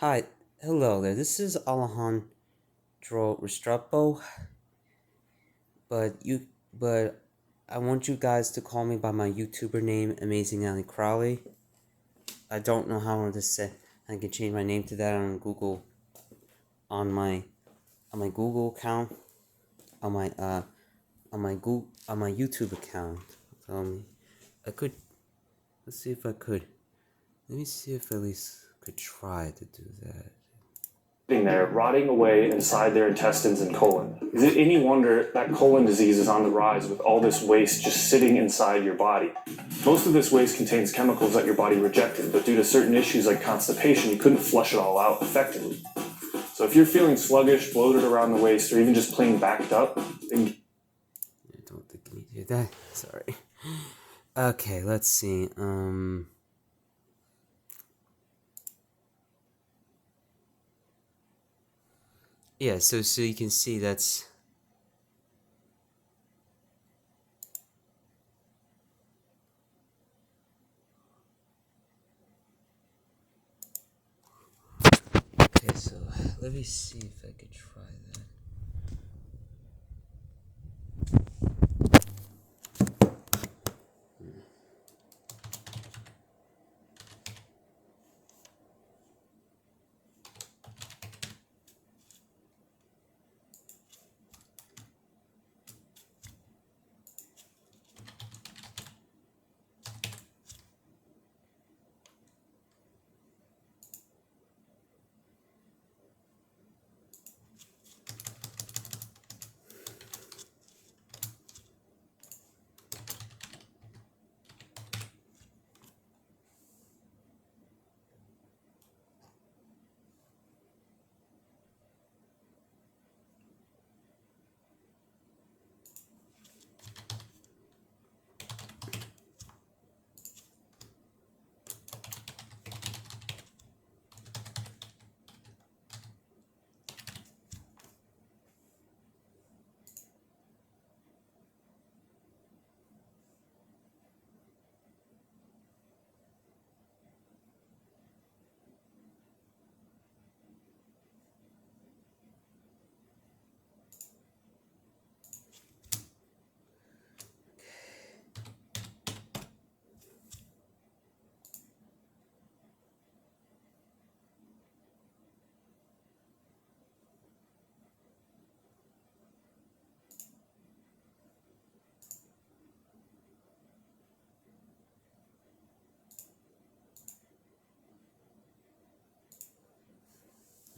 Hi, hello there. This is Alejandro Restrepo, but I want you guys to call me by my YouTuber name, Amazing Ali Crowley. I don't know how to say. I can change my name to that on Google, on my Google account, on my on my YouTube account. I could. Let's see if I could. Let me see if I at least could try to do that. Sitting there, rotting away inside their intestines and colon. Is it any wonder that colon disease is on the rise with all this waste just sitting inside your body? Most of this waste contains chemicals that your body rejected, but due to certain issues like constipation, you couldn't flush it all out effectively. So if you're feeling sluggish, bloated around the waist, or even just plain backed up, then I don't think I need to do that. Sorry. Okay, let's see. Yeah, so you can see that's okay, so let me see if I could try that.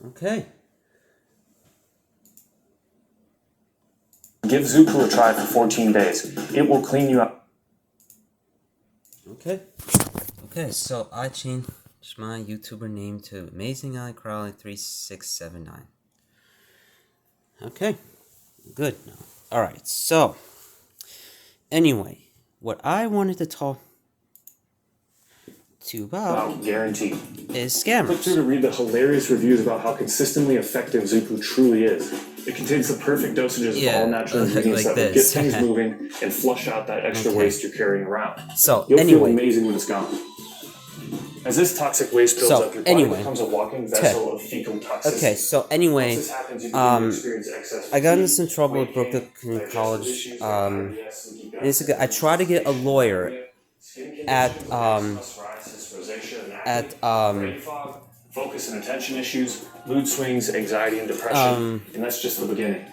Okay. give Zuku a try for 14 days. It will clean you up. Okay. Okay, so I changed my YouTuber name to Amazing Ali Crowley 3679. Okay. Good now. Alright, so anyway, what I wanted to talk to you about Guarantee. is Click through scammers. to read the hilarious reviews about how consistently effective Zupu truly is. It contains the perfect dosages of all natural ingredients like that will get this. things moving and flush out that extra Okay. waste you're carrying around. So You'll feel anyway, amazing when it's gone. As this toxic waste builds up, your body becomes a walking vessel of fecal toxicity. okay, so anyway, Once this happens, you begin to experience excess I got into fatigue, some trouble weight with Brooklyn gain, digestive College. issues like IBS and And it's I tried to get a lawyer skin at conditions, eczema, psoriasis, rosacea, and acne, brain fog, focus and attention issues, mood swings, anxiety, and depression, and that's just the beginning.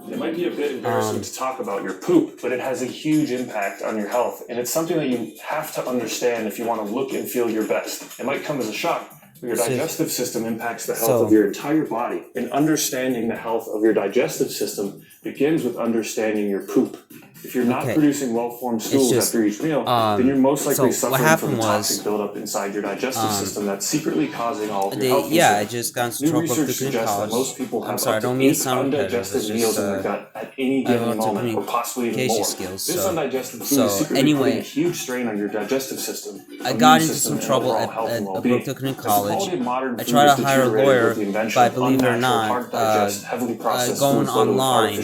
It might be a bit embarrassing to talk about your poop, but it has a huge impact on your health, and it's something that you have to understand if you want to look and feel your best. It might come as a shock, but your digestive system impacts the health of your entire body, and understanding the health of your digestive system begins with understanding your poop. If you're not producing well-formed stools after each meal, then you're most likely suffering from the toxic buildup inside your digestive system that's secretly causing all of your health concerns. I just got into trouble with Brooklyn College. Most people have I'm sorry, I up to don't mean 8 to sound repetitive. undigested meals in their gut at any given moment, or possibly even more. Skills, This undigested food is secretly putting a huge strain on your digestive system. I got into some trouble at Brooklyn College. I tried to hire a lawyer, but believe it or not, going online.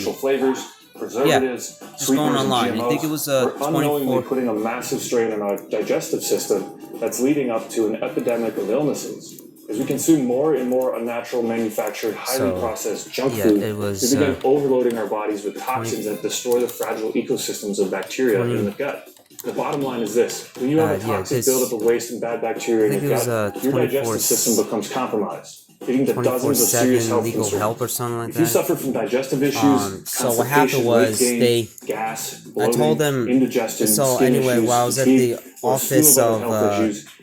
Just going online. I think it was a 24. Putting a massive strain on our digestive system that's leading up to an epidemic of illnesses. As we consume more and more unnatural, manufactured, highly processed junk food, we begin overloading our bodies with toxins that destroy the fragile ecosystems of bacteria in the gut. The bottom line is this: when you have a toxic buildup of waste and bad bacteria in your gut, your digestive system becomes compromised, leading to dozens of serious health concerns. If you suffer from digestive issues, so what happened was gas, I told them, indigestion, so anyway, while I was at the office of,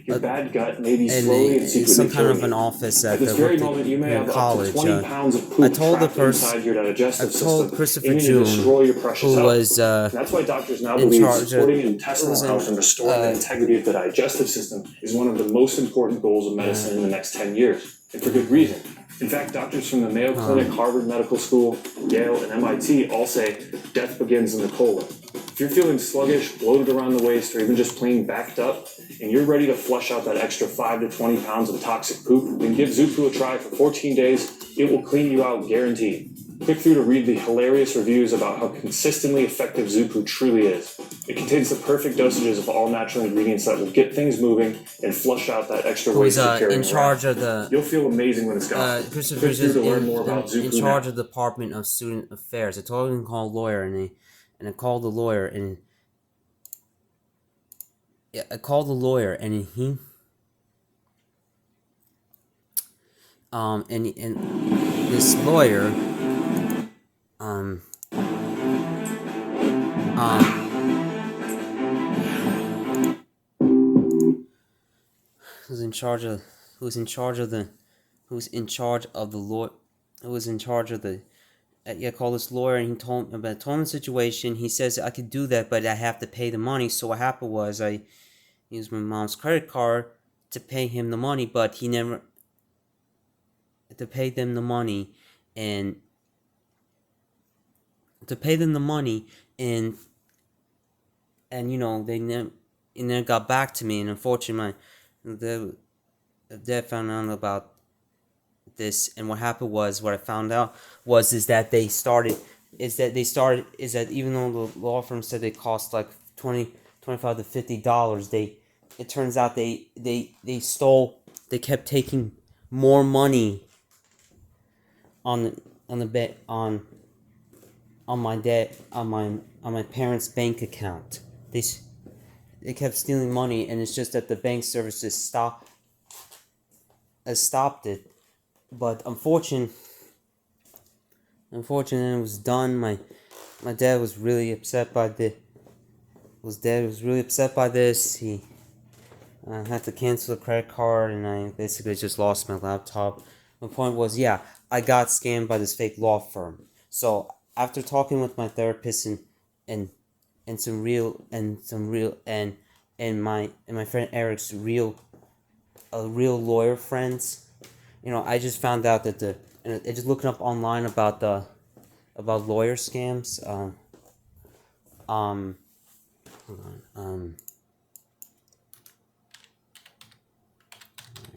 your bad gut may be slowly and secretly some kind of an office at this very moment, you may have college. 20 pounds of poop I told the inside your digestive system, Christopher June, who was that's why doctors now believe supporting intestinal health and restoring the integrity of the digestive system is one of the most important goals of medicine in the next 10 years, and for good reason. In fact, doctors from the Mayo Clinic, Harvard Medical School, Yale, and MIT all say death begins in the colon. If you're feeling sluggish, bloated around the waist, or even just plain backed up, and you're ready to flush out that extra 5 to 20 pounds of toxic poop, then give ZooPoo a try for 14 days. It will clean you out, guaranteed. Click through to read the hilarious reviews about how consistently effective ZooPoo truly is. It contains the perfect dosages of all natural ingredients that will get things moving and flush out that extra waste you're carrying around. You'll feel amazing when it's gone. Christopher Click through to learn more about ZooPoo in charge of the Department of Student Affairs. I told him to call a lawyer, and I called the lawyer, and he and this lawyer who's in charge of I called this lawyer, and he told him the situation. He says I could do that, but I have to pay the money. So what happened was I used my mom's credit card to pay him the money, but he never to pay them the money and you know they never got back to me, and unfortunately the dad found out about this. And what happened was, what I found out was is that even though the law firm said they cost like $25 to $50, it turns out they kept taking more money on my parents' bank account. They kept stealing money, and it's just that the bank services stopped it. But unfortunately it was done. My dad was really upset by this. He had to cancel the credit card, and I basically just lost my laptop. My point was, yeah, I got scammed by this fake law firm. So after talking with my therapist and my friend Eric's real lawyer friends, you know, I just found out that just looking up online about lawyer scams. Hold on. Lawyer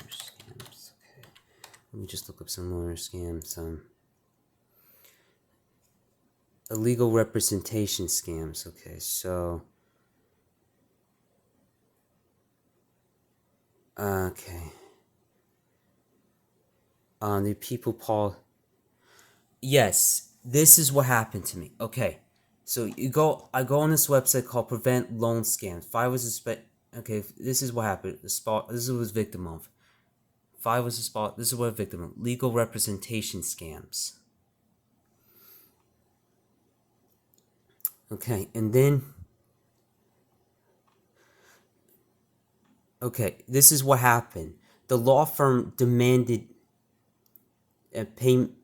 scams. Okay. Let me just look up some lawyer scams. Illegal representation scams. Okay, so. Okay. The people Paul. Yes, this is what happened to me. Okay, so I go on this website called Prevent Loan Scams. If I was okay, this is what happened. This is what I was victim of. This is what a victim of. Legal representation scams. Okay, and then. Okay, this is what happened. The law firm demanded payment.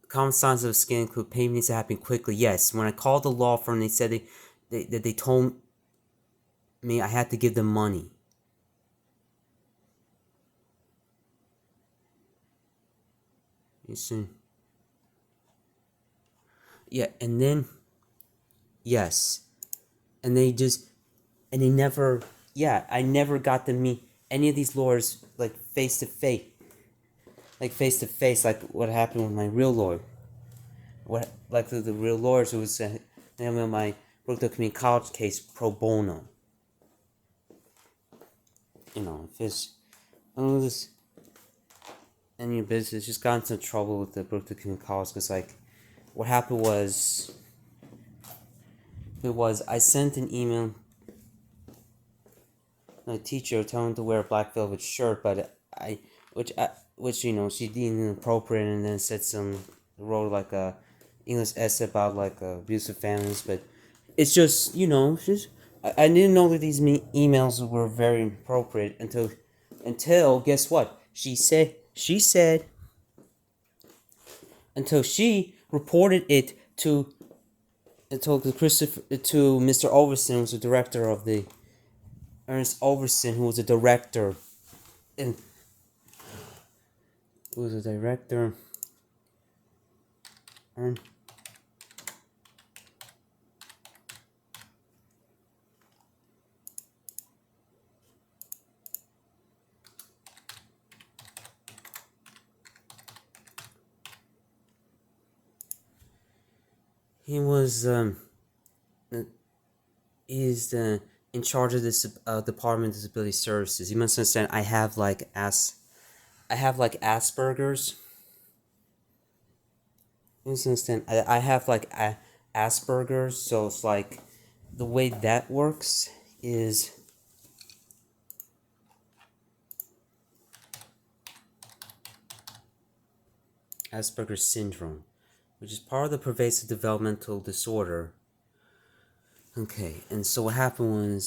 Common signs of a scam include payment needs to happen quickly. Yes, when I called the law firm, they said they told me I had to give them money. You see? Yeah, and then yes, and they never. Yeah, I never got to meet any of these lawyers like face to face. Like what happened with my real lawyer. The real lawyers who was in my Brookdale Community College case pro bono. You know, I don't know this any business. Just got into trouble with the Brooklyn Community College because like, what happened was, I sent an email to a teacher telling him to wear a black velvet shirt, but which you know she deemed inappropriate, and then wrote like a English essay about like abusive families, but it's just I didn't know that these emails were very inappropriate until guess what she said until she reported it to Mr. Overson, who was the director of the Ernest Overson, who was a director and he was he's in charge of this Department of Disability Services. You must understand. I have like Asperger's. You must understand. I have like Asperger's, so it's like the way that works is Asperger's syndrome, which is part of the pervasive developmental disorder. Okay, and so what happened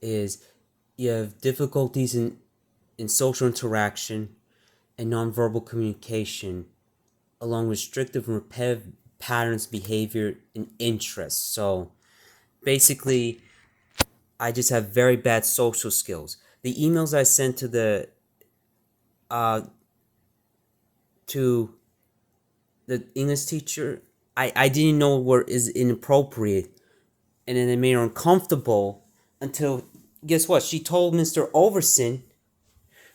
is you have difficulties in social interaction and nonverbal communication, along with restrictive and repetitive patterns, behavior, and interests. So basically, I just have very bad social skills. The emails I sent to the English teacher, I didn't know is inappropriate, and then it made her uncomfortable until guess what? She told Mr. Overson,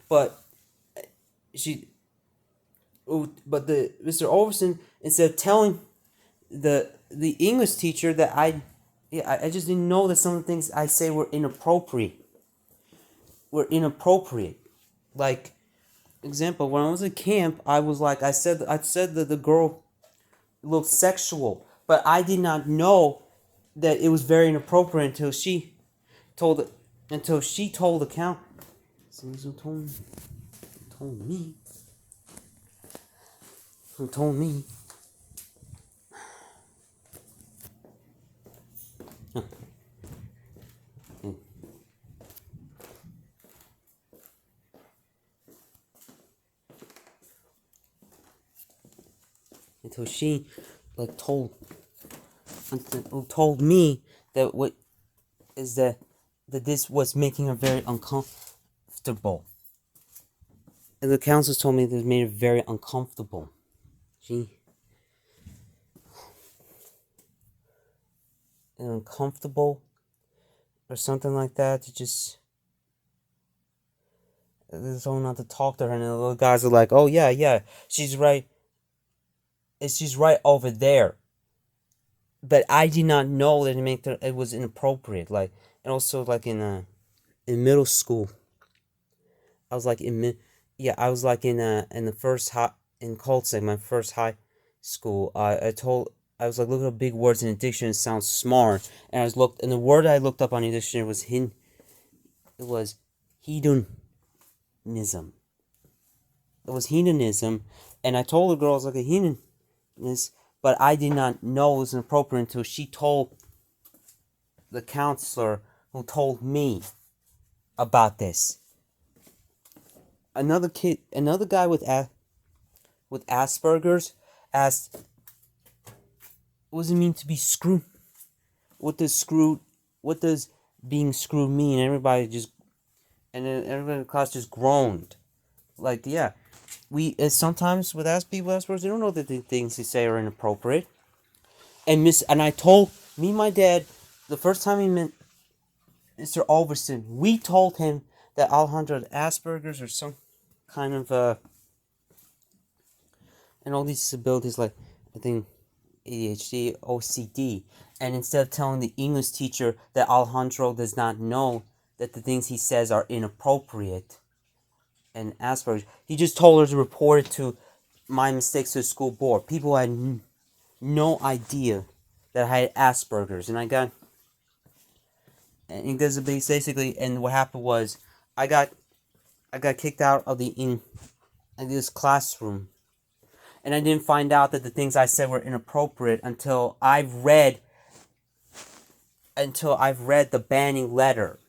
but the Mr. Overson, instead of telling the English teacher that I just didn't know that some of the things I say were inappropriate. Like, example, when I was at camp, I was like, I said that the girl looked sexual, but I did not know that it was very inappropriate until she told the count. Someone told me. Until she like told me that that this was making her very uncomfortable. And the counselors told me that it made her very uncomfortable. Uncomfortable or something like that. They told not to talk to her, and the little guys are like, "Oh yeah, she's right. She's right over there." But I did not know that it was inappropriate. Like, and also like in middle school, I was like in the first in Coltsec, my first high school. I was like looking up big words in a dictionary. It sounds smart, and and the word I looked up on the dictionary was hedonism. It was hedonism, and I told the girls like a hedonist, but I did not know it was inappropriate until she told the counselor who told me about this. Another guy with Asperger's asked, "What does it mean to be screwed? What does being screwed mean?" And then everybody in the class just groaned. Like, yeah, sometimes with people with Asperger's, they don't know that the things they say are inappropriate. And I told my dad the first time he met Mr. Overson, we told him that Alejandro had Asperger's or some kind of and all these disabilities, like I think ADHD, OCD, And instead of telling the English teacher that Alejandro does not know that the things he says are inappropriate and Asperger's, he just told her to report it to my mistakes to the school board. People had no idea that I had Asperger's, and because basically, and what happened was, I got kicked out of in this classroom, and I didn't find out that the things I said were inappropriate until I've read the banning letter.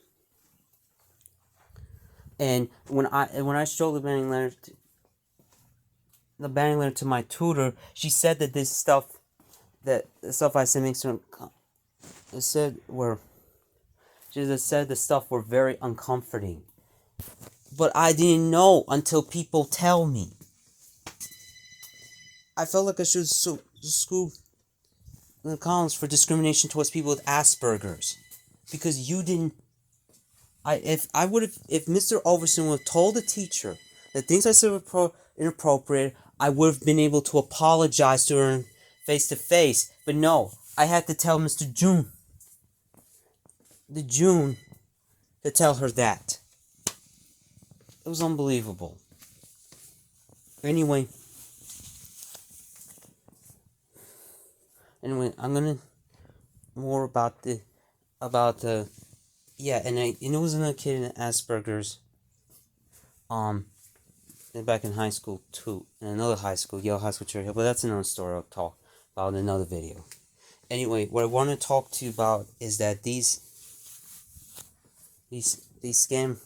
And when I showed the banning letter to my tutor, she said that the stuff I said makes her she just said the stuff were very uncomforting. But I didn't know until people tell me. I felt like I should sue the Collins for discrimination towards people with Asperger's, because you didn't. If Mr. Overson would have told the teacher that things I said were inappropriate, I would have been able to apologize to her face to face. But no, I had to tell Mr. June to tell her that. It was unbelievable. Anyway, I'm gonna more about the yeah, and it was another kid in Asperger's, back in high school too, in another high school, Yale High School, Cherry Hill, but that's another story I'll talk about in another video. Anyway, what I want to talk to you about is that these scammers,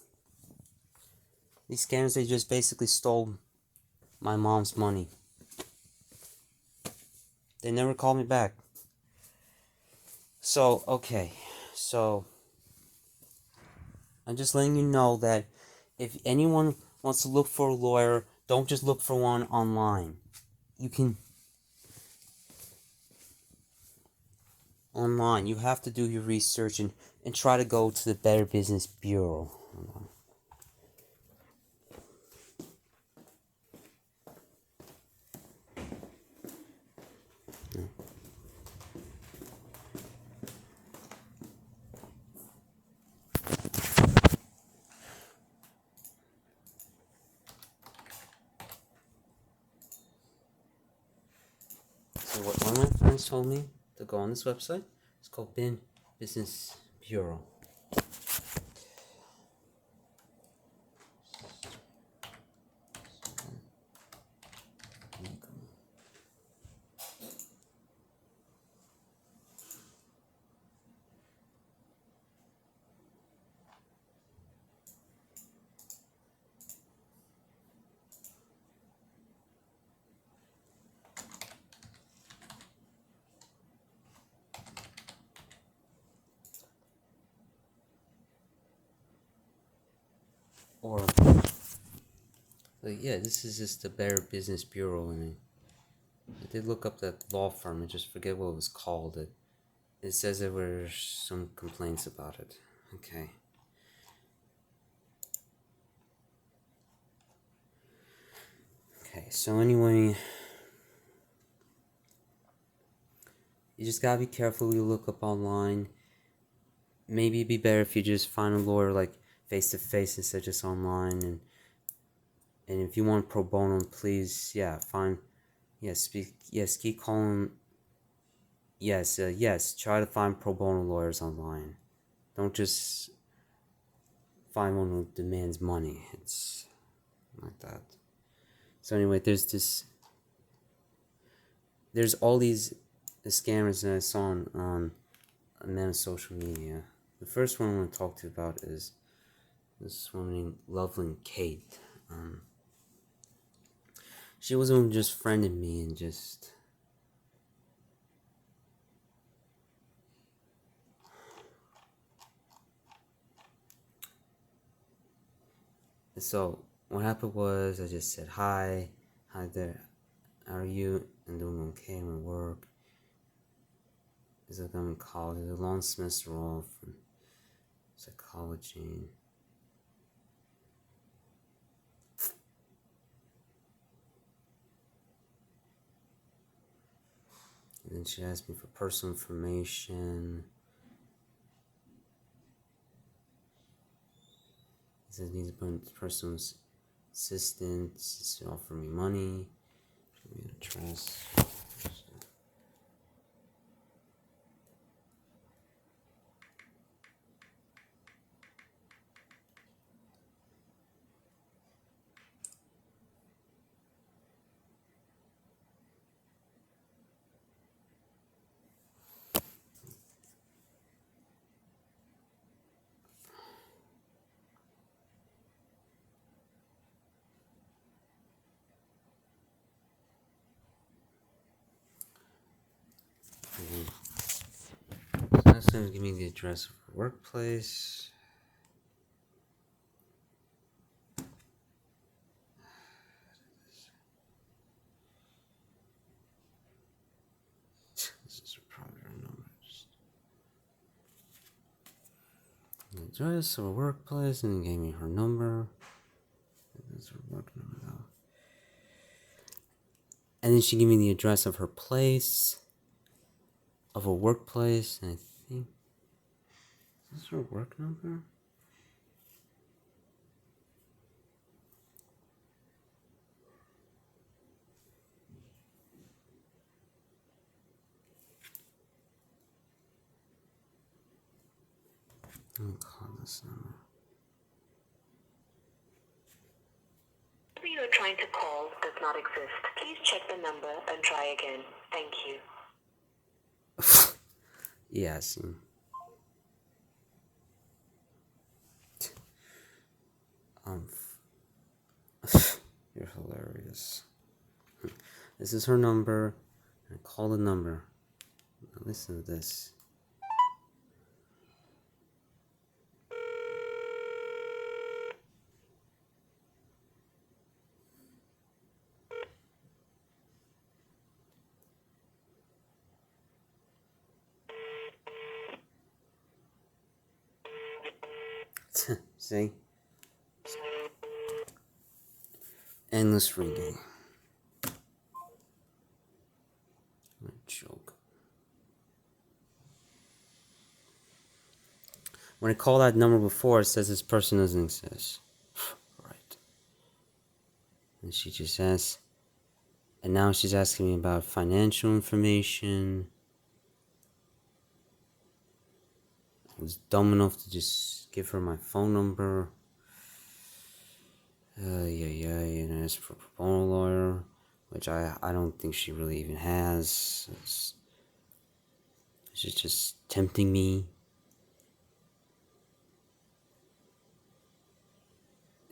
they just basically stole my mom's money. They never called me back. So, okay. So, I'm just letting you know that if anyone wants to look for a lawyer, don't just look for one online. You can... Online, you have to do your research and try to go to the Better Business Bureau. So what one of my friends told me to go on this website. It's called Better Business Bureau. Or, yeah, this is just the Better Business Bureau, and I did look up that law firm. I just forget what it was called. It says there were some complaints about it. Okay. Okay, so anyway, you just gotta be careful who you look up online. Maybe it'd be better if you just find a lawyer like face to face instead of just online. And if you want pro bono, please, keep calling. Try to find pro bono lawyers online. Don't just find one who demands money. It's like that. So anyway, there's all these scammers that I saw on social media. The first one I want to talk to you about is this woman named Loveland Kate. She was the one who just friended me and just... So, what happened was, I just said, hi there, how are you? I'm doing okay, I'm at work. It's like I'm in college, it's a long semester off from psychology. And then she asked me for personal information. He says needs a bunch of personal assistance to offer me money. Give me an address. So that's going to give me the address of her workplace. This is probably her number. The address of her workplace, and then gave me her number. That's her work number though. And then she gave me the address of her place, of her workplace, and I think is this her work number? Let me call this number. The number you are trying to call does not exist. Please check the number and try again. Thank you. Yeah, I see. You're hilarious. This is her number. I call the number. Now listen to this. See? Endless ringing. What a joke. When I call that number before, it says this person doesn't exist. Right. And she just asks, and now she's asking me about financial information. I was dumb enough to just give her my phone number. And ask for a pro bono lawyer, which I don't think she really even has. She's just tempting me.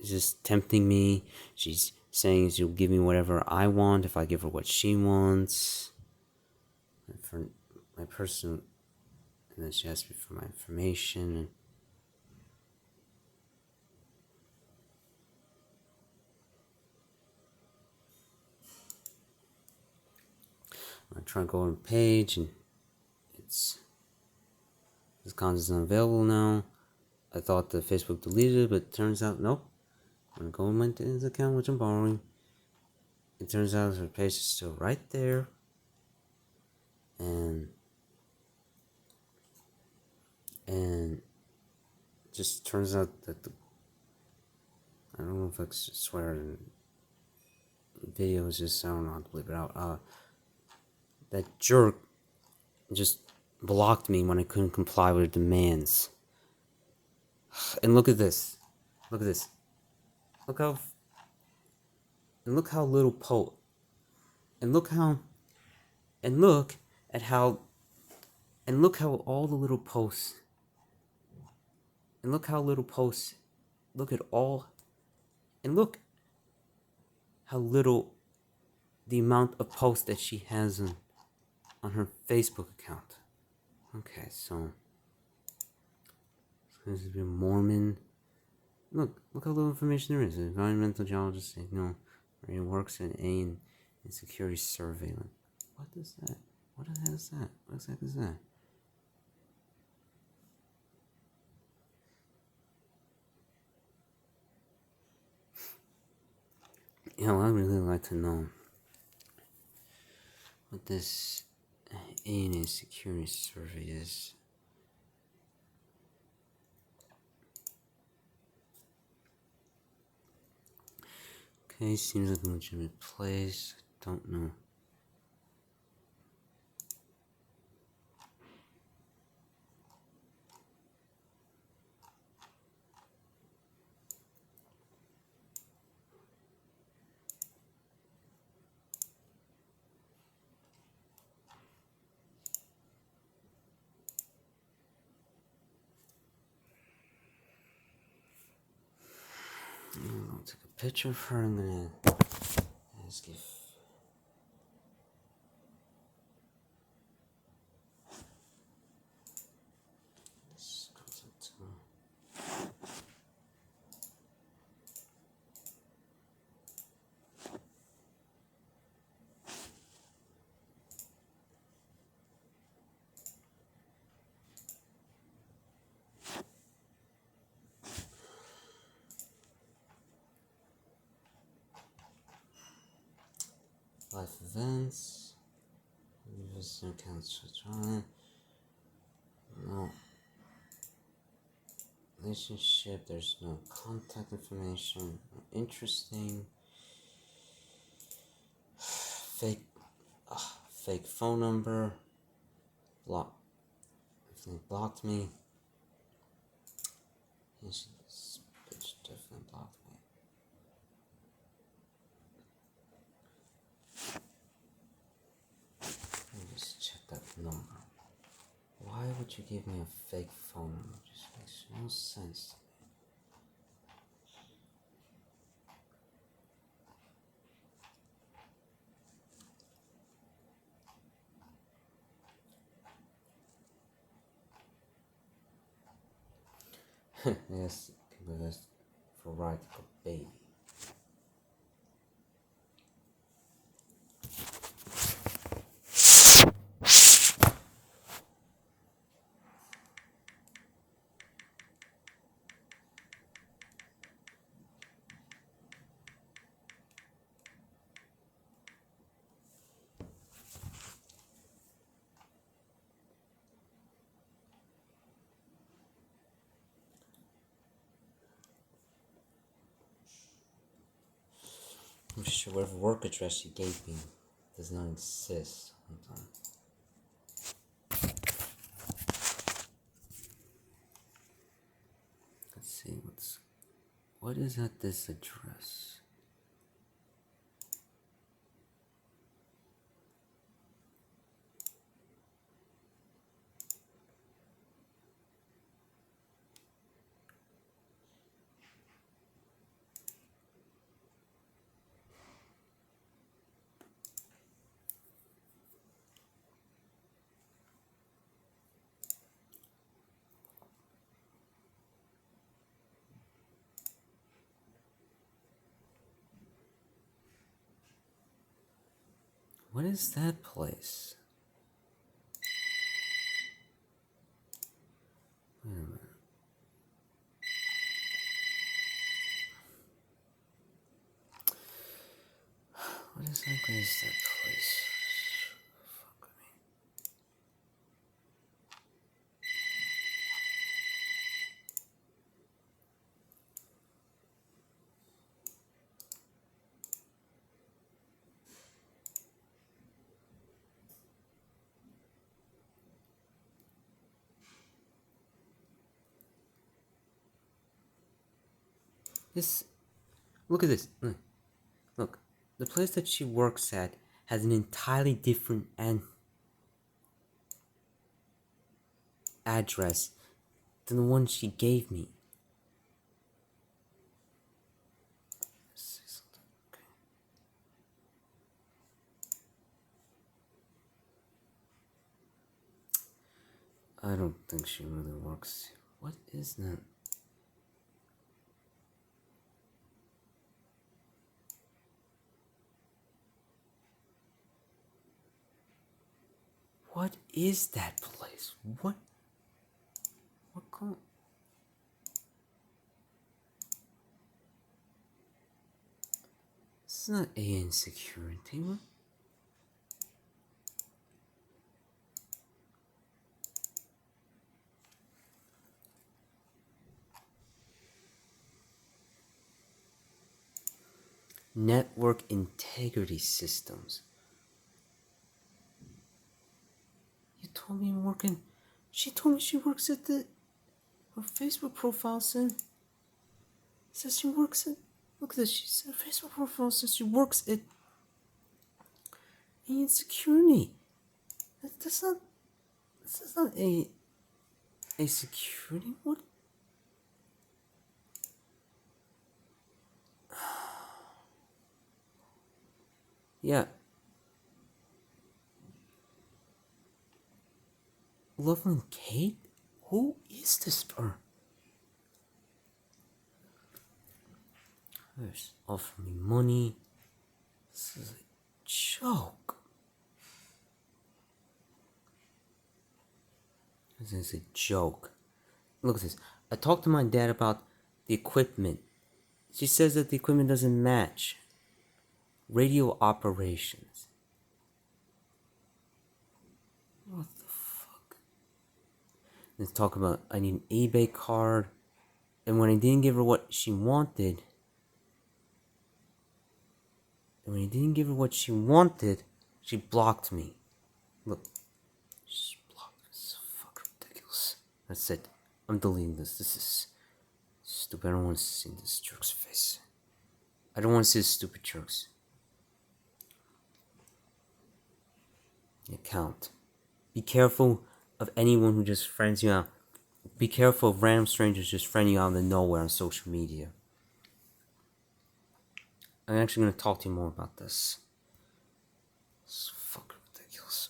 Just tempting me. She's saying she'll give me whatever I want if I give her what she wants. And for my personal, and then she asked me for my information. And I try to go on the page, and this content's not available now. I thought the Facebook deleted it, but it turns out nope. I'm gonna go in my account, which I'm borrowing. It turns out her page is still right there, and just turns out that I don't know if I can swear in videos, just I don't know how to bleep it out. That jerk just blocked me when I couldn't comply with her demands. And look at this. Look at this. Look how little and look at how all the little posts, and look how little posts, look at all, and look how little the amount of posts that she has on her Facebook account. Okay, so this is a Mormon. Look how little information there is. An environmental geologist saying no, where he works in in security surveillance. What is that? What the hell is that? What exactly is that? I'd really like to know what this ANA security survey is. Okay, seems like a legitimate place. Don't know. I'm gonna take a picture of her. I'm gonna ask if. This goes into. Life events. Visitor accounts. No. Relationship. There's no contact information. Interesting. Fake. Fake phone number. Block. Definitely blocked me. This bitch definitely blocked me. Let me just check that number. Why would you give me a fake phone number? It just makes no sense to me. Yes, because for right for baby. I'm sure whatever work address she gave me does not exist. Hold on. Let's see what is at this address? What is that place? Wait a minute. What exactly is that place? Fuck me. This. Look at this. Look. The place that she works at has an entirely different address than the one she gave me. Let's see something. Okay. I don't think she really works here. What is that? What is that place? What kind? This is not AN security. What? network integrity systems. You told me I'm working. She told me she works at the. Her Facebook profile says she works at. Look at this. She said her Facebook profile says she works at. In security. That's not a security. What? Yeah. Loveland Kate? Who is this person? First, offer me money. This is a joke. This is a joke. Look at this. I talked to my dad about the equipment. She says that the equipment doesn't match. Radio operations. What the fuck? Let's talk about I need an eBay card. And when I didn't give her what she wanted, she blocked me. Look. She's blocked me. It's fucking ridiculous. That's it. I'm deleting this. This is stupid. I don't want to see this jerk's face. I don't want to see this stupid jerk's account. Be careful of anyone who just friends you out. Be careful of random strangers just friending you out of nowhere on social media. I'm actually going to talk to you more about this. It's fucking ridiculous.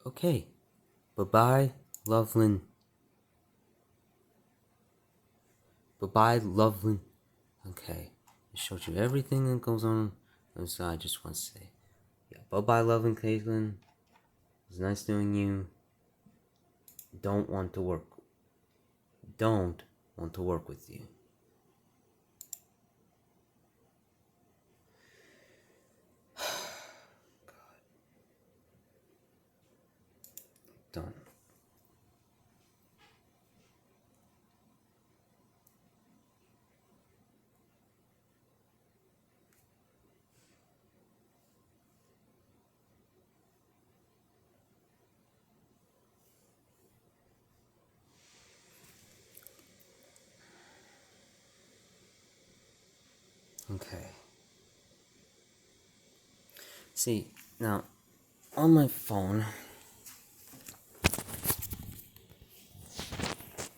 Okay. Bye-bye, Loveland. Bye-bye, Loveland. Okay. I showed you everything that goes on. So I just want to say, yeah, bye-bye, Loveland, Caitlin. It was nice knowing you. Don't want to work with you. God. Done. Okay. See, now, on my phone,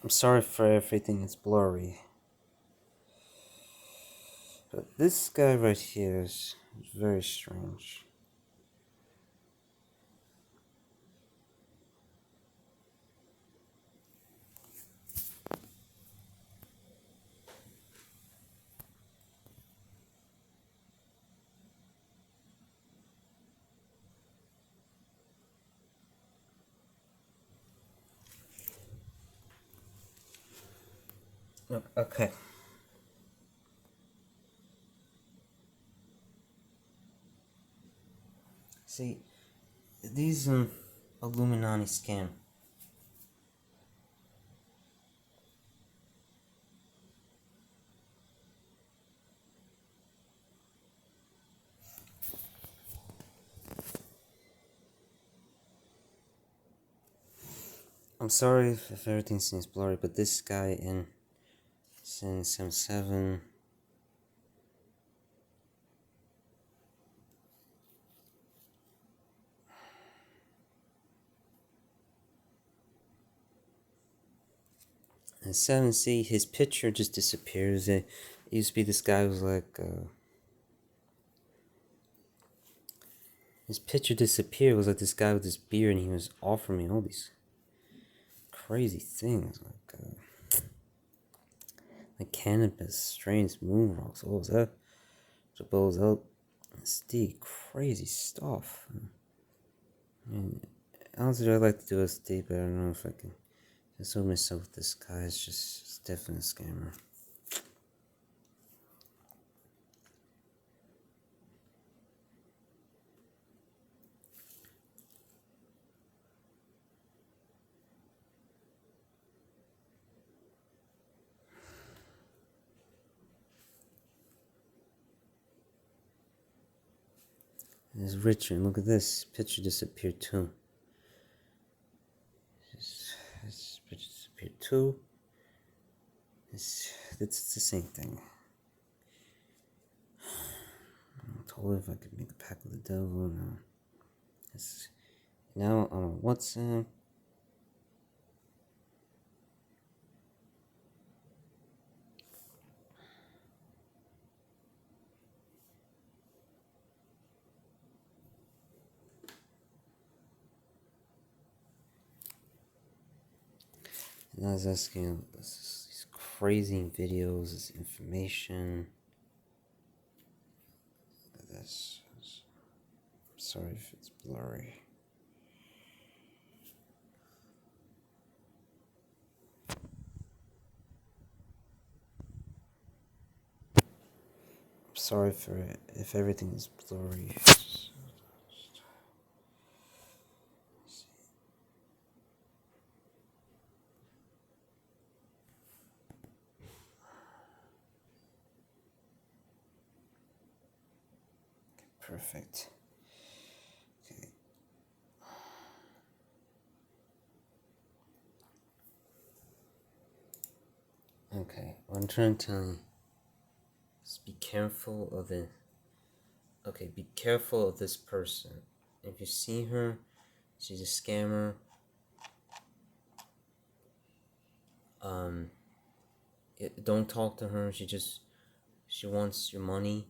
I'm sorry for everything, it's blurry. But this guy right here is very strange. Okay. See, these Illuminati scam. I'm sorry if everything seems blurry, but this guy in since M7. And 7C, his picture just disappears. It used to be this guy who was like, his picture disappeared. It was like this guy with this beard, and he was offering me all these crazy things, like cannabis, strains, moon rocks, all that. Suppose out, LSD, crazy stuff. Honestly, I'd like to do LSD, but I don't know if I can. Assuming myself with this guy is just definitely a scammer. There's Richard. Look at this. Picture disappeared too. This picture disappeared too. It's the same thing. I told her if I could make a pact with the devil. No. Now on WhatsApp. And I was asking these crazy videos, this information. Look at this. I'm sorry if it's blurry. I'm sorry if everything is blurry. Perfect. Okay. Okay, what I'm trying to tell you is be careful of the. Okay, be careful of this person. If you see her, she's a scammer. Don't talk to her. She wants your money.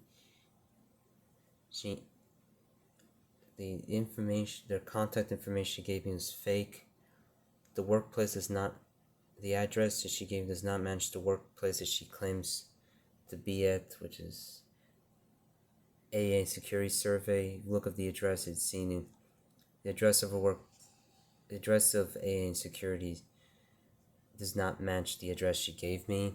The information, their contact information she gave me is fake. The workplace is not, the address that she gave does not match the workplace that she claims to be at, which is AA Security Survey. Look at the address, it's seen the address of the address of AA Security does not match the address she gave me.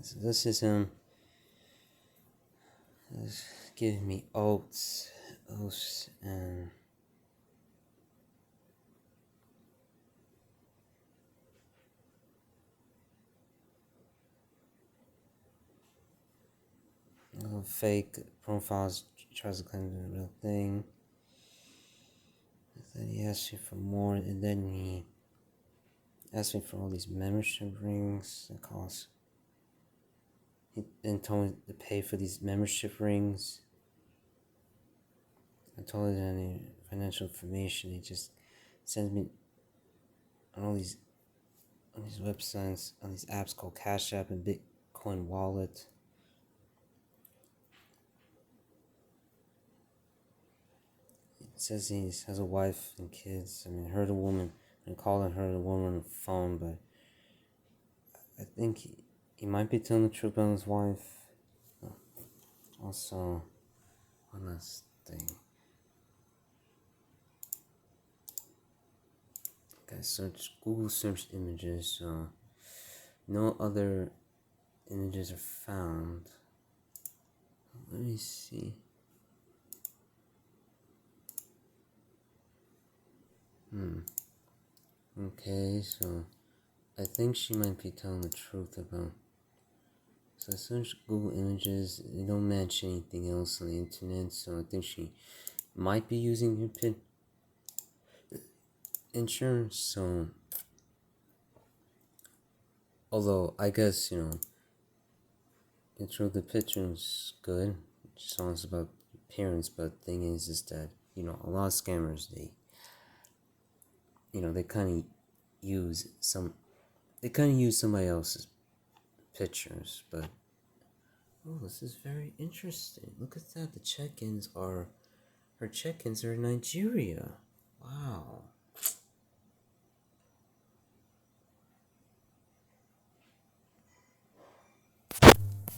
So this is giving me oaths, and fake profiles, tries to claim the real thing. Then he asks you for more, and then he asked me for all these membership rings that cost. He then told me to pay for these membership rings. I told him any financial information. He just sends me on all these websites, on these apps called Cash App and Bitcoin Wallet. It says he has a wife and kids. I mean, I heard a woman, I called her a woman on the phone, but I think he might be telling the truth about his wife. Also, one last thing. Okay, Google search images, so no other images are found. Let me see. Okay, so I think she might be telling the truth about. So I searched Google Images, they don't match anything else on the internet, so I think she might be using her PIN insurance, so. Although, I guess, the truth, the picture is good. It's almost about appearance, but the thing is that, a lot of scammers, they kind of use somebody else's pictures, but this is very interesting. Look at that. Her check-ins are in Nigeria. Wow.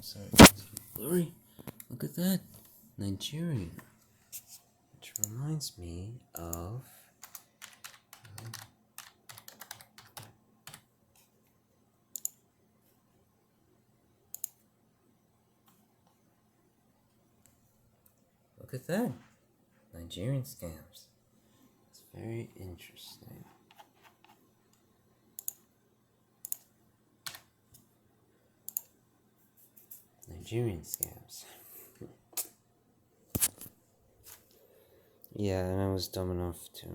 Sorry, it's blurry. Look at that. Nigeria. Which reminds me of look at that. Nigerian scams. It's very interesting. Nigerian scams. Yeah, and I was dumb enough to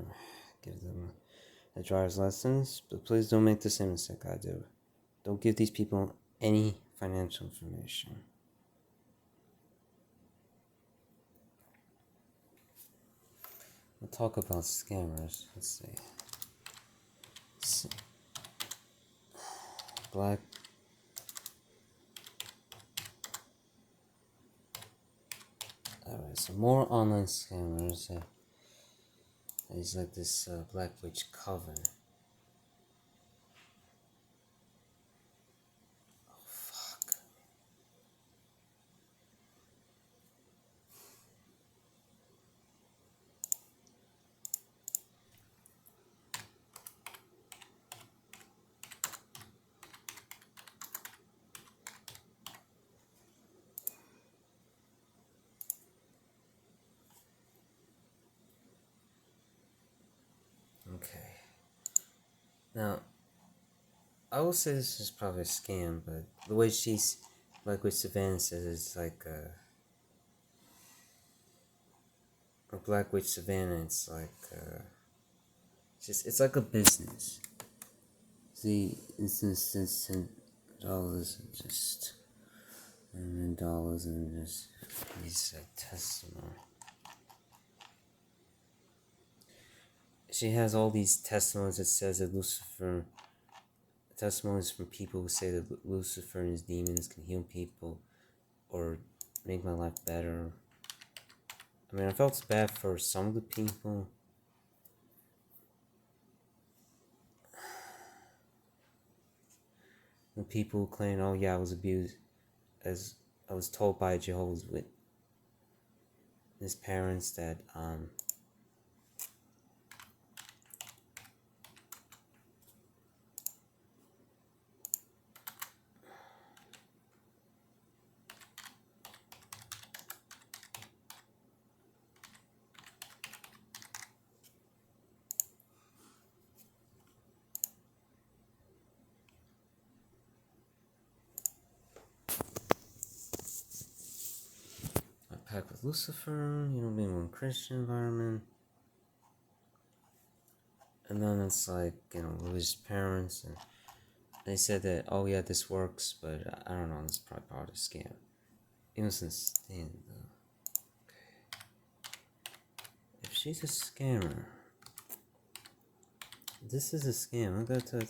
give them a driver's license, but please don't make the same mistake I do. Don't give these people any financial information. We'll talk about scammers. Let's see. Black. Alright, so more online scammers. It's like this Black Witch cover. Oh, fuck. Okay. Now, I will say this is probably a scam, but the way she's, like with Savannah says, it's like or Black Witch Savannah, it's like, it's like a business. See, it's $10 and just, and then dollars and just, these testimony. She has all these testimonies that says that Lucifer, testimonies from people who say that Lucifer and his demons can heal people or make my life better. I mean, I felt bad for some of the people. The people who claim, oh yeah, I was abused, as I was told by Jehovah's Witness parents that, pact with Lucifer, being in a Christian environment. And then it's like, religious parents, and they said that, oh yeah, this works, but I don't know, it's probably part of the scam. Innocent Stan, though. Okay. If she's a scammer, this is a scam. I gotta tell you,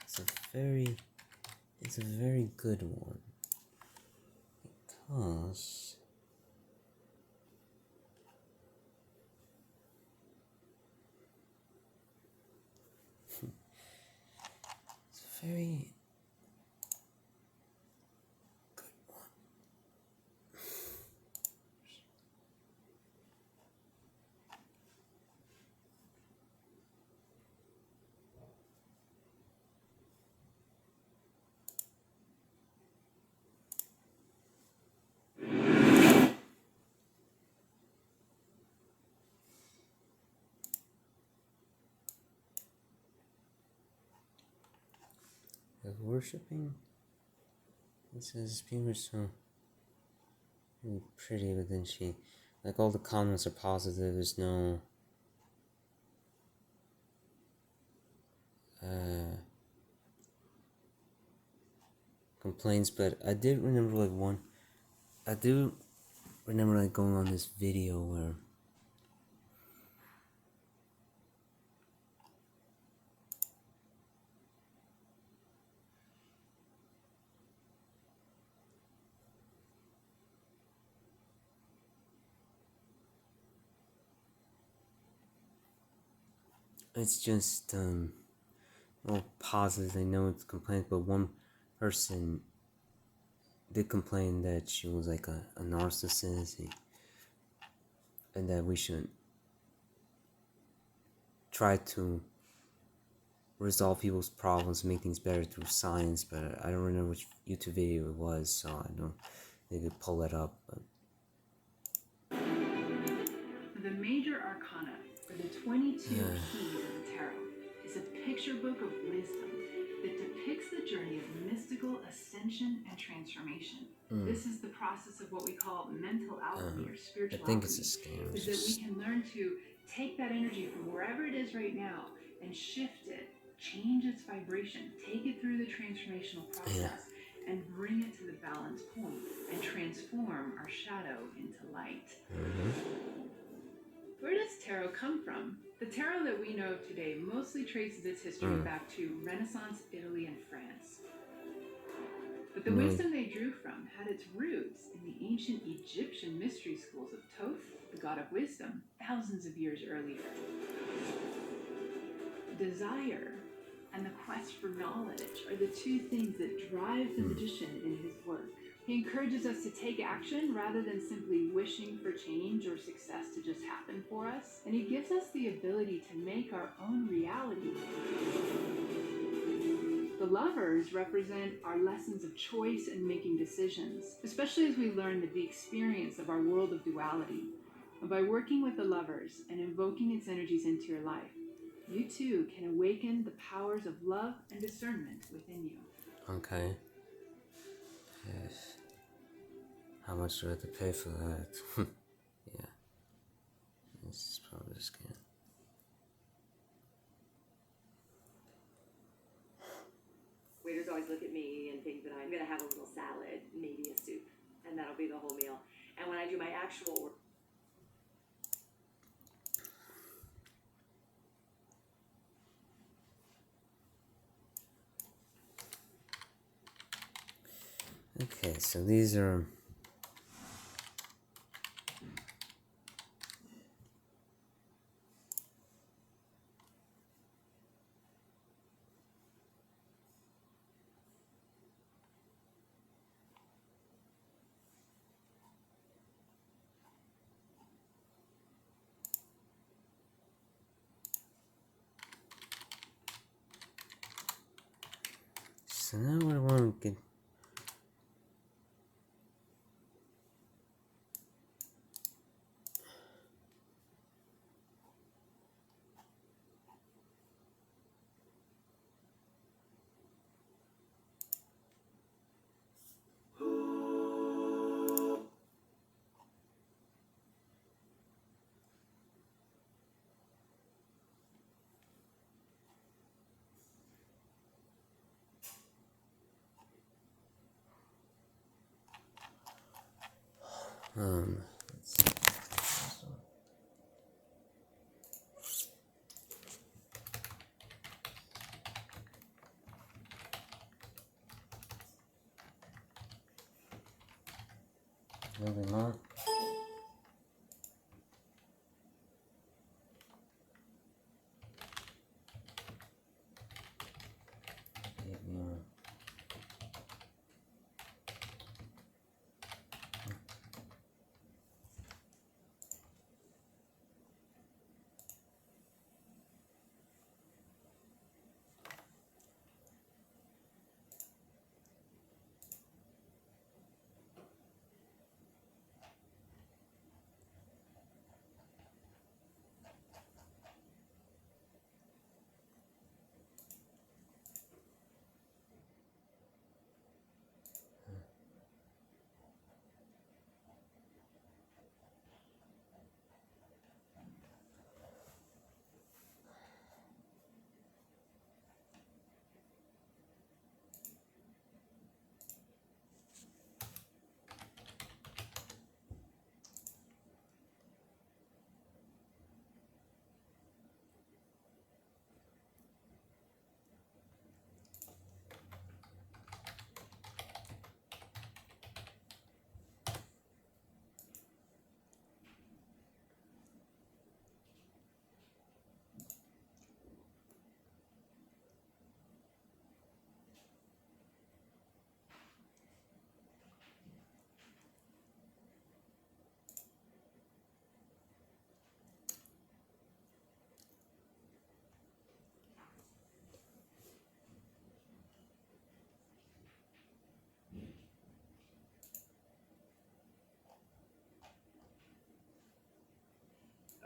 it's a very good one. Because it's a very good one. Worshipping? It says people are so really pretty, but then like all the comments are positive, there's no complaints, but I did remember going on this video where it's just all positive. I know it's complaints, but one person did complain that she was like a narcissist, and that we should try to resolve people's problems, make things better through science. But I don't remember which YouTube video it was, so I don't. They could pull it up. But the Major Arcana, or the 22 Keys of the Tarot, is a picture book of wisdom that depicts depicts the journey of mystical ascension and transformation. This is the process of what we call mental alchemy or spiritual I think it's alchemy. a scam. Is that we can learn to take that energy from wherever it is right now and shift it, change its vibration, take it through the transformational process, and bring it to the balance point and transform our shadow into light. Where does tarot come from? The tarot that we know of today mostly traces its history back to Renaissance Italy and France. But the wisdom they drew from had its roots in the ancient Egyptian mystery schools of Thoth, the god of wisdom, thousands of years earlier. Desire and the quest for knowledge are the two things that drive the magician in his work. He encourages us to take action rather than simply wishing for change or success to just happen for us. And he gives us the ability to make our own reality. The lovers represent our lessons of choice and making decisions, especially as we learn the experience of our world of duality. And by working with the lovers and invoking its energies into your life, you too can awaken the powers of love and discernment within you. Okay. Yes. How much do I have to pay for that? Yeah. This is probably a scam. Waiters always look at me and think that I'm gonna have a little salad, maybe a soup, and that'll be the whole meal. And when I do my actual work, Okay, so these are... So now what I want to get... let's see. A little bit more. A bit more.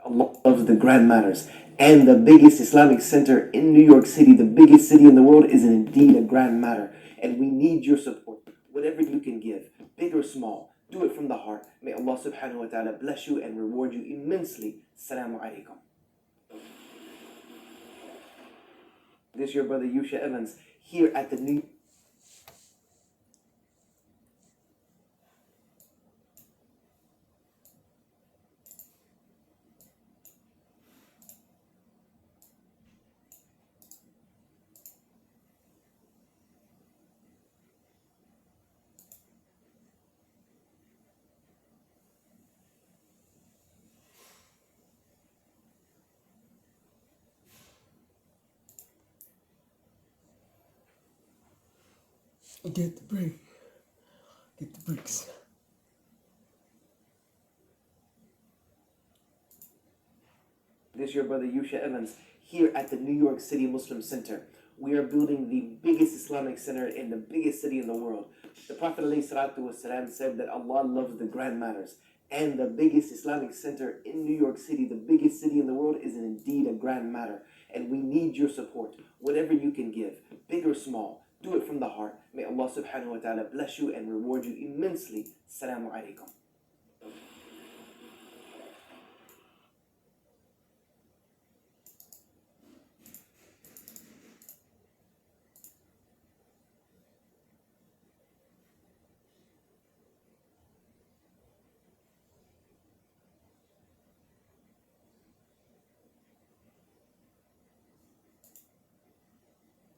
A lot of the grand manners and the biggest Islamic center in New York City, the biggest city in the world, is indeed a grand matter. And we need your support. Whatever you can give, big or small, do it from the heart. May Allah subhanahu wa ta'ala bless you and reward you immensely. Assalamu alaikum. This is your brother Yusha Evans here at the New Get the break. Get the bricks. This is your brother Yusha Evans here at the New York City Muslim Center. We are building the biggest Islamic center in the biggest city in the world. The Prophet ﷺ said that Allah loves the grand matters. And the biggest Islamic center in New York City, the biggest city in the world, is indeed a grand matter. And we need your support. Whatever you can give, big or small, do it from the heart. May Allah subhanahu wa ta'ala bless you and reward you immensely. Assalamu alaikum.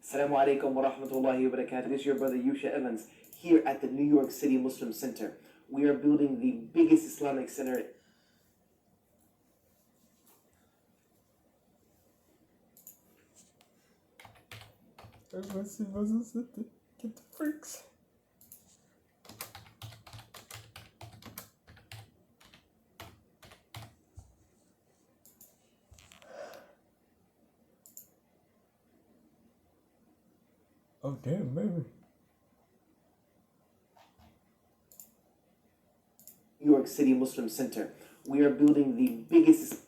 Assalamu alaikum wa rahmatullahi wa barakatuh. This is your brother Yusha Evans here at the New York City Muslim Center. We are building the biggest Islamic center. Get the freaks. Oh damn, baby. New York City Muslim Center. We are building the biggest.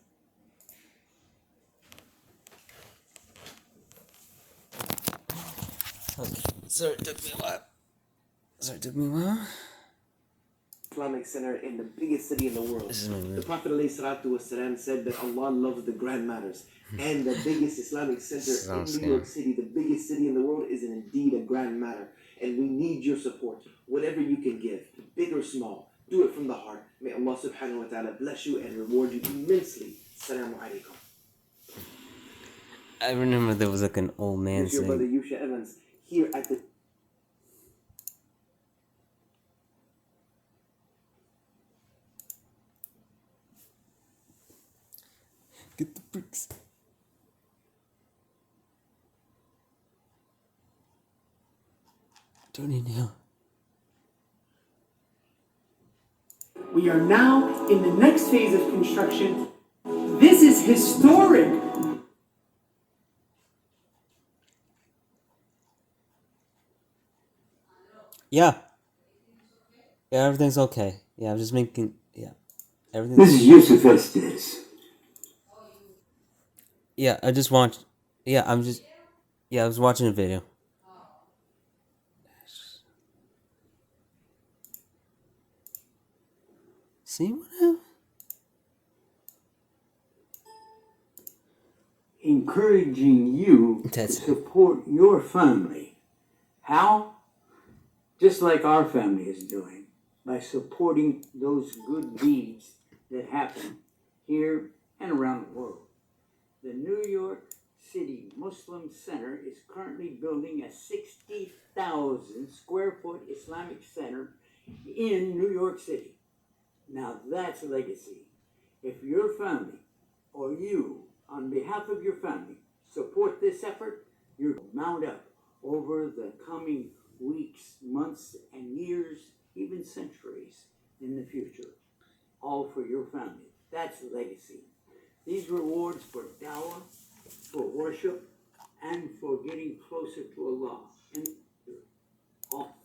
Sorry, it took me a while. Islamic center in the biggest city in the world. This is my The Prophet ﷺ said that Allah loves the grand matters. And the biggest Islamic center in New York City, the biggest city in the world, is indeed a grand matter. And we need your support. Whatever you can give, big or small, do it from the heart. May Allah subhanahu wa ta'ala bless you and reward you immensely. Assalamu alaikum. I remember there was like an old man This is your brother saying, Yusha Evans here at the get the bricks. Tony now. We are now in the next phase of construction. This is historic. Yeah. Yeah, everything's okay. Yeah, I'm just making. Yeah, everything's. This is Yusuf Estes. Yeah, I just watched. Yeah, I'm just. Yeah, I was watching a video. See what happened? Encouraging you to That's it. support your family. How? Just like our family is doing, by supporting those good deeds that happen here and around the world. The New York City Muslim Center is currently building a 60,000 square foot Islamic center in New York City. Now that's legacy. If your family or you, on behalf of your family, support this effort, you're going to mount up over the coming weeks, months, and years, even centuries in the future, all for your family. That's legacy. These rewards for dawah, for worship, and for getting closer to Allah. And all.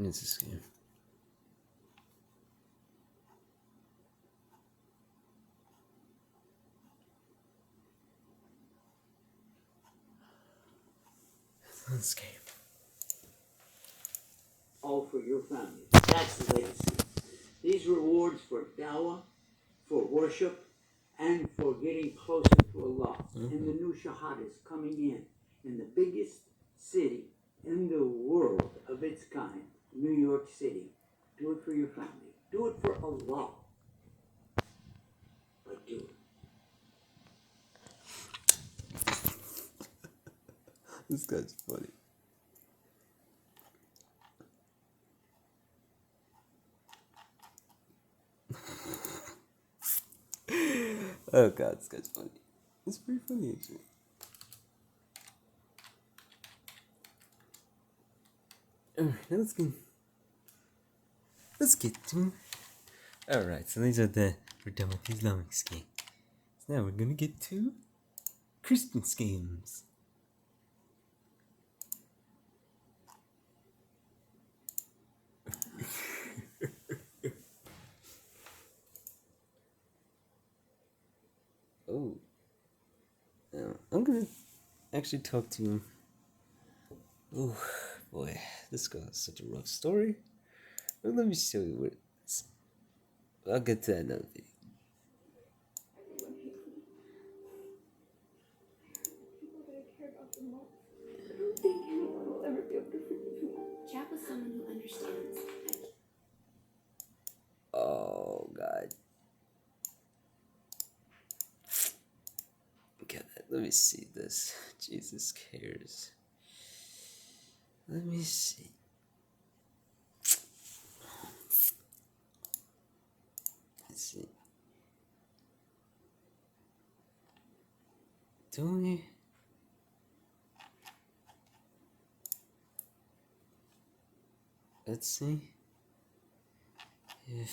It's a scam. It's a scam. All for your family. That's the legacy. These rewards for dawah, for worship, and for getting closer to Allah. And the new shahadas coming in the biggest city in the world of its kind, New York City. Do it for your family. Do it for Allah. But do it. This guy's funny. Oh god, this guy's funny. It's pretty funny actually. Alright, let's get to. Alright, so these are we're done with the Islamic schemes. So now we're gonna get to Christian schemes. Oh. I'm gonna actually talk to him. Oh boy, this guy's such a rough story. But let me show you what it's. I'll get to that another video. Chat with someone who understands. Oh god. God, let me see this. Jesus cares. Let me see. Let's see. Do we? Let's see. If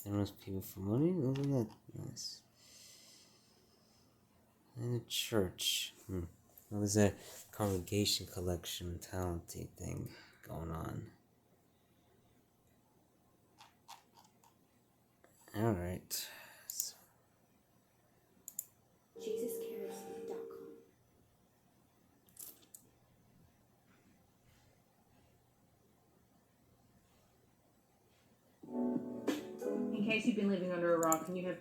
Generous people for money? Isn't that nice? In a church. Well, there's a congregation collection mentality thing going on. Alright. JesusCares.com. In case you've been living under a rock and you have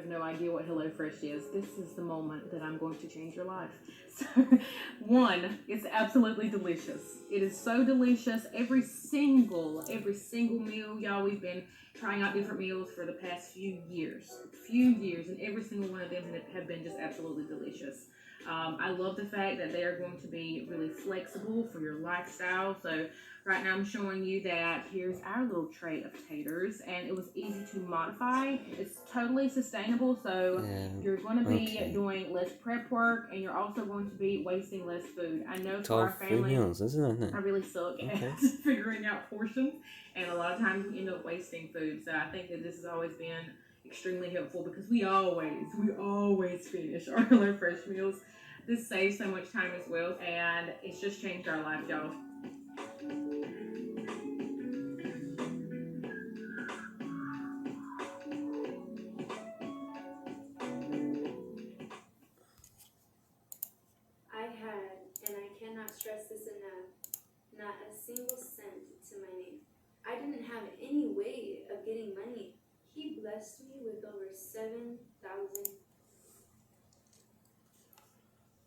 no idea what HelloFresh is, this is the moment that I'm going to change your life. So, one, it's absolutely delicious. It is so delicious. Every single meal, y'all, we've been trying out different meals for the past few years, and every single one of them have been just absolutely delicious. I love the fact that they are going to be really flexible for your lifestyle. So right now I'm showing you that here's our little tray of taters, and it was easy to modify. It's totally sustainable, so you're going to be doing less prep work, and you're also going to be wasting less food. I know for our family, I really suck at figuring out portions, and a lot of times we end up wasting food. So I think that this has always been extremely helpful because we always finish our HelloFresh meals. This saves so much time as well, and it's just changed our life, y'all. I had, and I cannot stress this enough, not a single cent to my name. I didn't have any way of getting money. He blessed me with over $7,000.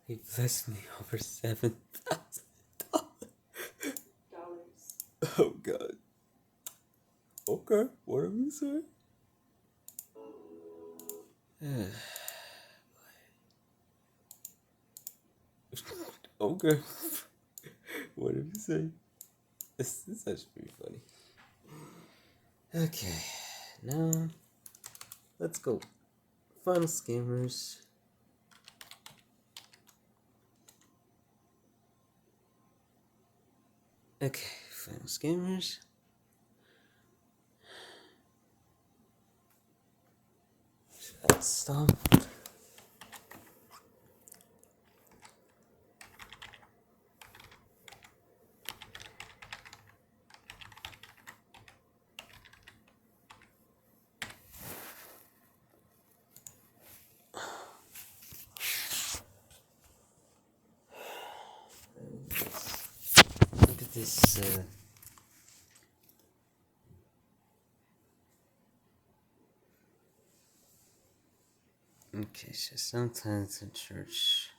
He blessed me over $7,000. Oh god. Okay, whatever you say. Okay. What did you say? This is actually pretty funny. Okay, now let's go. Final Scammers. Okay, Final Scammers. Let's stop. Look at this. Okay, so sometimes in church.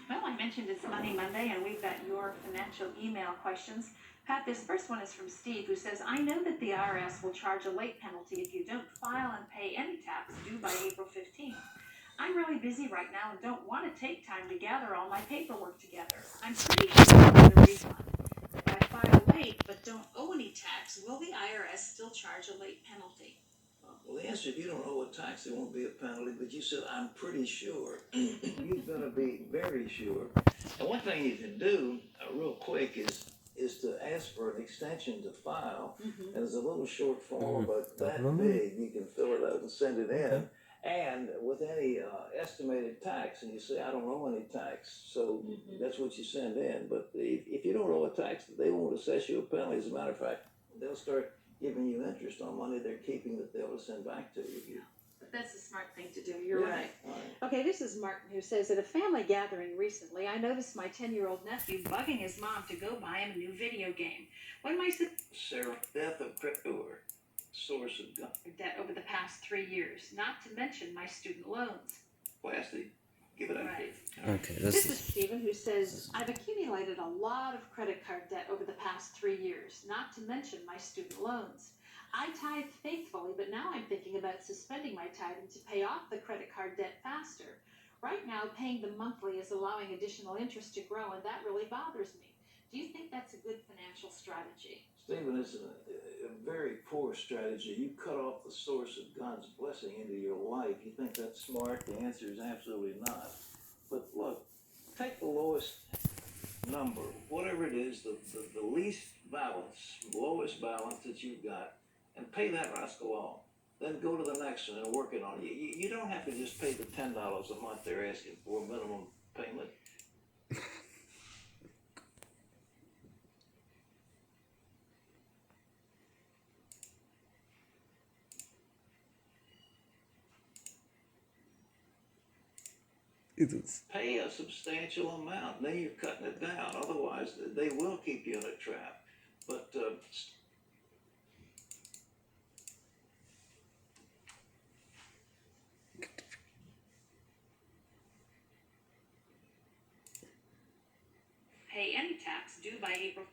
Well, I mentioned it's Money Monday, and we've got your financial email questions. Pat, this first one is from Steve, who says, I know that the IRS will charge a late penalty if you don't file and pay any tax due by April 15th. I'm really busy right now and don't want to take time to gather all my paperwork together. I'm pretty sure I'll get a refund. If I file late but don't owe any tax, will the IRS still charge a late penalty? Well, the answer, if you don't owe a tax, there won't be a penalty, but you said, I'm pretty sure. You've got to be very sure. And one thing you can do, real quick, is to ask for an extension to file. And there's a little short form, but that big, you can fill it out and send it in. And with any estimated tax, and you say, I don't owe any tax, so that's what you send in. But if you don't owe a tax, they won't assess you a penalty. As a matter of fact, they'll start giving you interest on money they're keeping that they'll send back to you. That's a smart thing to do. You're right. Okay, this is Martin, who says, at a family gathering recently, I noticed my 10-year-old nephew bugging his mom to go buy him a new video game. When my Sarah, death of crypto or source of debt over the past 3 years, not to mention my student loans. plastic. Give it up. Right. Okay, This is Stephen, who says, I've accumulated a lot of credit card debt over the past 3 years, not to mention my student loans. I tithe faithfully, but now I'm thinking about suspending my tithing to pay off the credit card debt faster. Right now, paying the monthly is allowing additional interest to grow, and that really bothers me. Do you think that's a good financial strategy? Stephen, it's a very poor strategy. You cut off the source of God's blessing into your life. You think that's smart? The answer is absolutely not. But look, take the lowest number, whatever it is, the least balance, lowest balance that you've got, and pay that rascal off. Then go to the next one and work it on. You don't have to just pay the $10 a month they're asking for, minimum payment. Pay a substantial amount, then you're cutting it down. Otherwise, they will keep you in a trap. But Pay any tax due by April.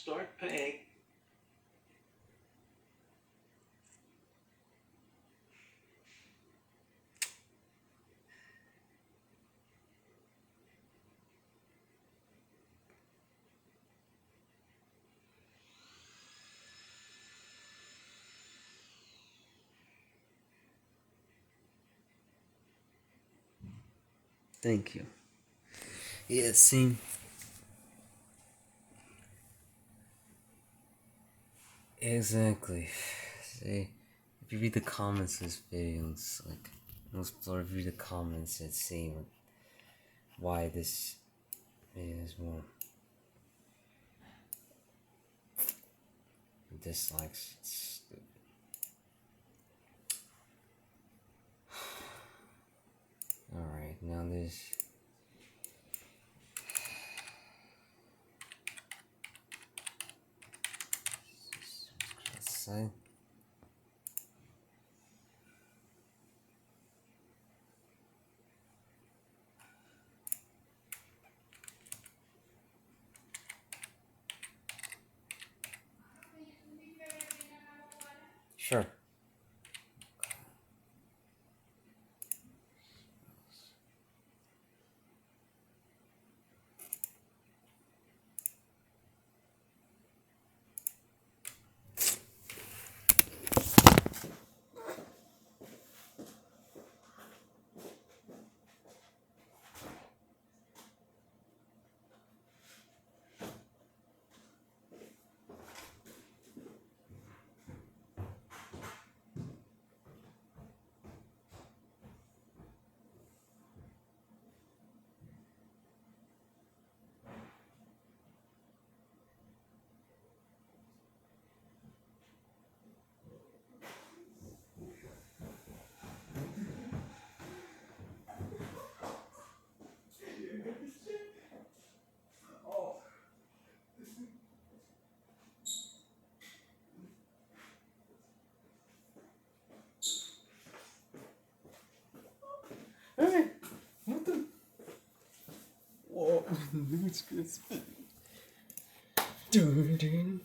start paying. Thank you. Yeah, see. Exactly. See, if you read the comments of this video, it's like most people read the comments and see why this is more dislikes. It's stupid. Alright, now this. Say. Sure. Hey, what the? Whoa, it's good. Dun.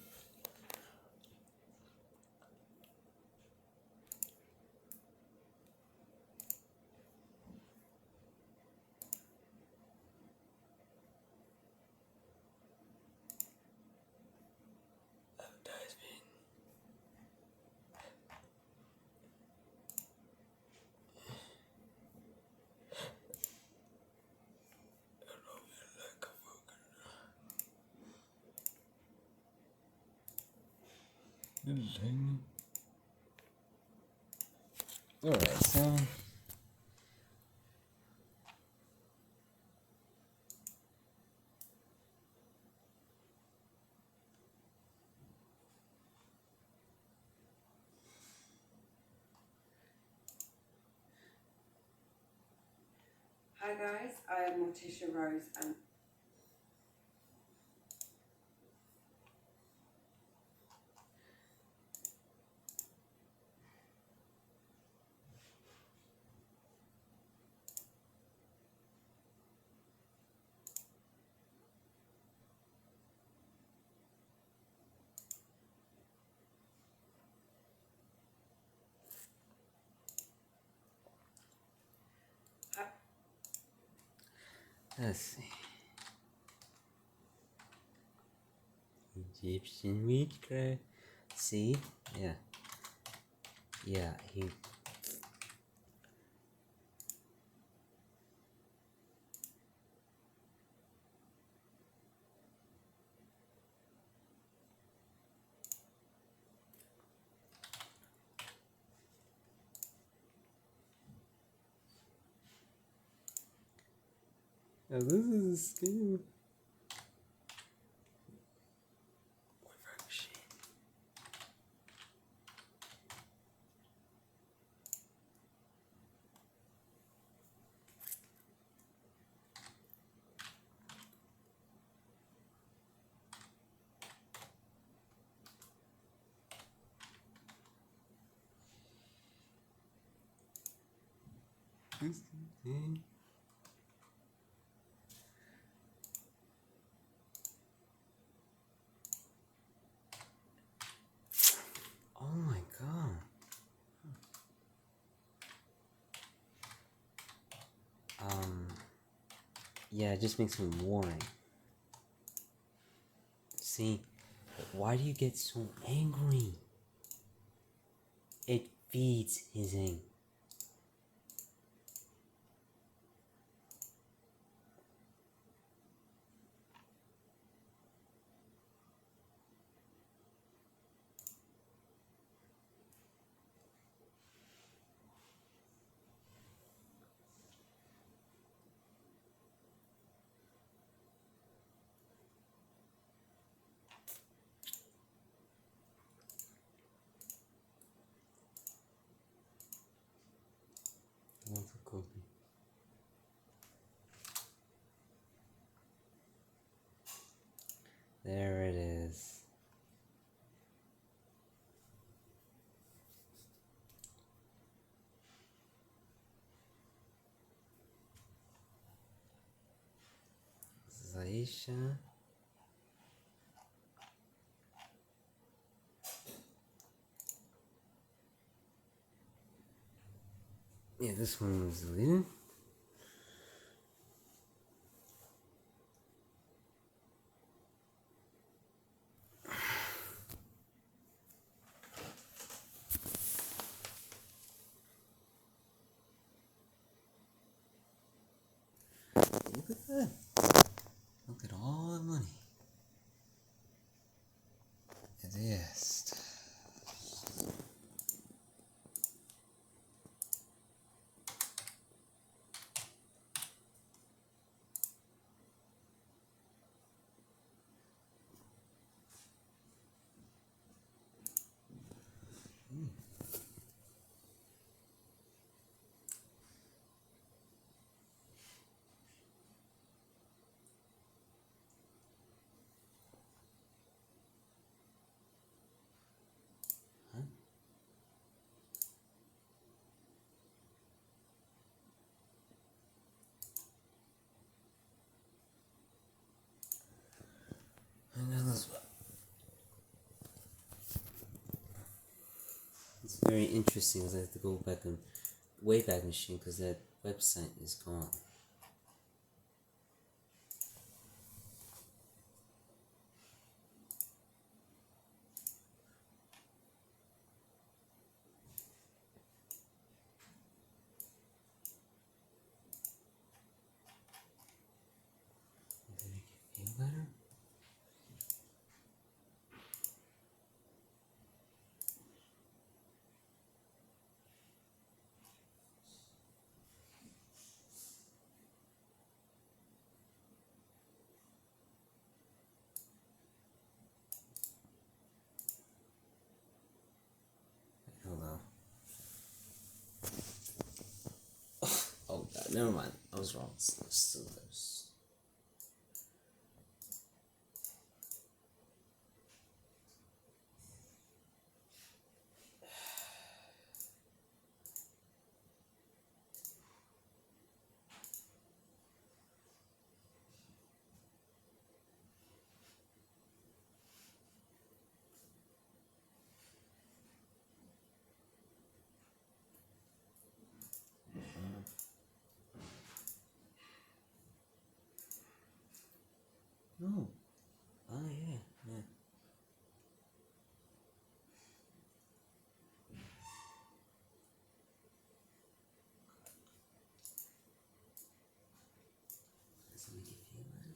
Alright, so Hi guys, I am Morticia Rose and let's see. Egyptian witchcraft. See? Yeah. Yeah, he. Oh, this is a scam. Oh my god. Yeah, it just makes me worried. See, why do you get so angry? It feeds his anger. There it is. This is Aisha. Yeah, this one was deleted. Look at that. Look at all the money. It is. It's very interesting because I have to go back in Wayback Machine because that website is gone. Did it make you feel better? Hold on. Oh god, never mind. I was wrong. It's still those. No. Oh yeah, yeah. Does it make you feel better?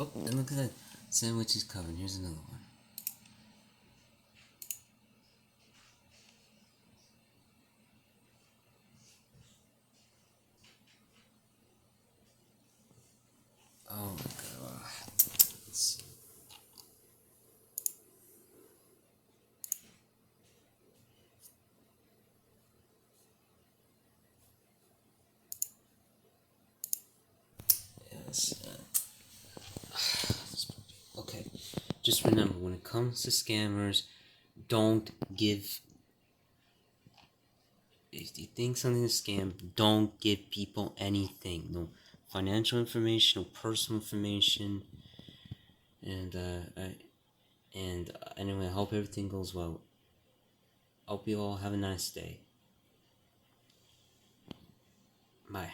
Oh, and look at that. Sandwich is covered. Here's another one. Oh my god. Let's see. Yes. Okay. Just remember, when it comes to scammers, don't give If you think something's a scam, don't give people anything. No financial information, no personal information. And anyway, I hope everything goes well. Hope you all have a nice day. Bye.